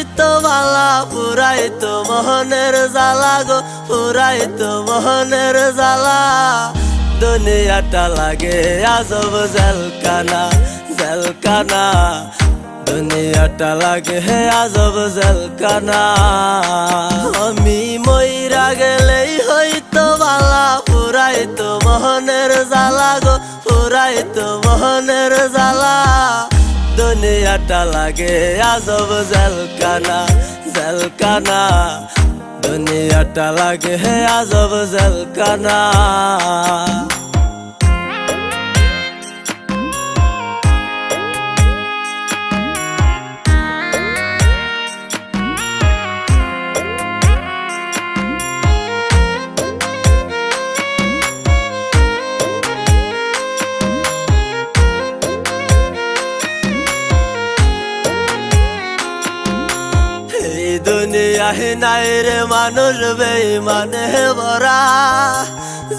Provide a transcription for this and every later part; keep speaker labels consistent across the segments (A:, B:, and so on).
A: হইতো বালা পুরাইতো মোহনের জ্বালা গো পুরাইতো মোহনের জ্বালা দুনিয়াটা লাগে আজব জেলখানা জেলখানা দুনিয়াটা লাগে আজব জেলখানা আমি মইরা গেলেই হইতো বালা পুরাইতো মোহনের জ্বালা গো পুরাইতো মোহনের জ্বালা দুনিয়াটা লাগে আজব জেলখানা জেলখানা দুনিয়াটা লাগে আজব জেলখানা দুনিয়ায় নাই রে মানুষ বেঈমানে ভরা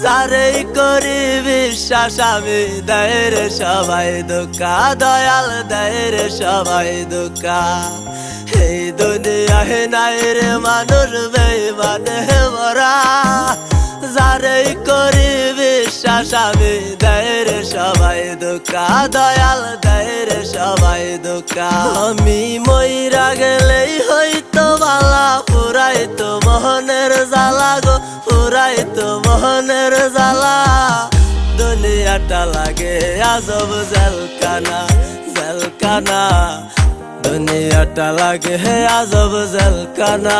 A: যারেই করি বিশ্বাস আমি দেয় রে সবাই ধোঁকা দয়াল দেয় রে সবাই ধোঁকা এই দুনিয়ায় নাই রে মানুষ বেঈমানে ভরা যারেই করি বিশ্বাস আমি দেয় রে সবাই ধোঁকা দয়াল দেয় রে সবাই ধোঁকা আমি মইরা গেলেই হইতো বালা পুরাইতো মোহনের জ্বালা গো পুরাইতো মোহনের জ্বালা দুনিয়াটা লাগে আজব জেলখানা জেলখানা দুনিয়াটা লাগে আজব জেলখানা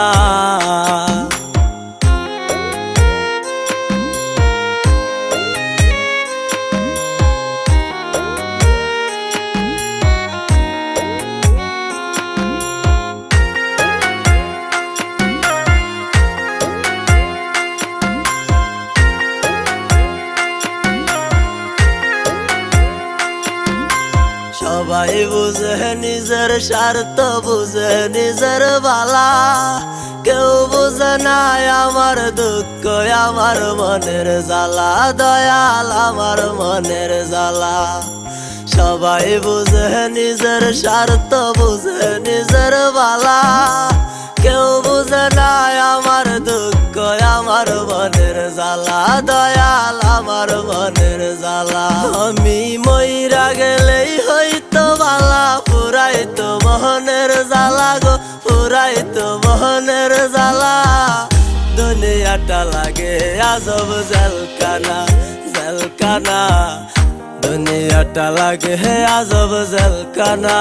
A: সবাই বুঝে নিজের স্বার্থ বুঝে নিজের বালা কেউ বুঝে নাই আমার দুঃখ আমার মনের জ্বালা দয়াল আমার মনের জ্বালা সবাই বুঝে নিজের স্বার্থ বুঝে নিজের বালা কেউ বুঝে নাই আমার দুঃখ আমার মনের জ্বালা দয়াল আমার মনের জ্বালা আমি মইরা গেলেই হইতো বালা পুরাইতো মোহনের জ্বালা গো পুরাইতো মোহনের জ্বালা দুনিয়াটা লাগে আজব জেলখানা জেলখানা দুনিয়াটা লাগে আজব জেলখানা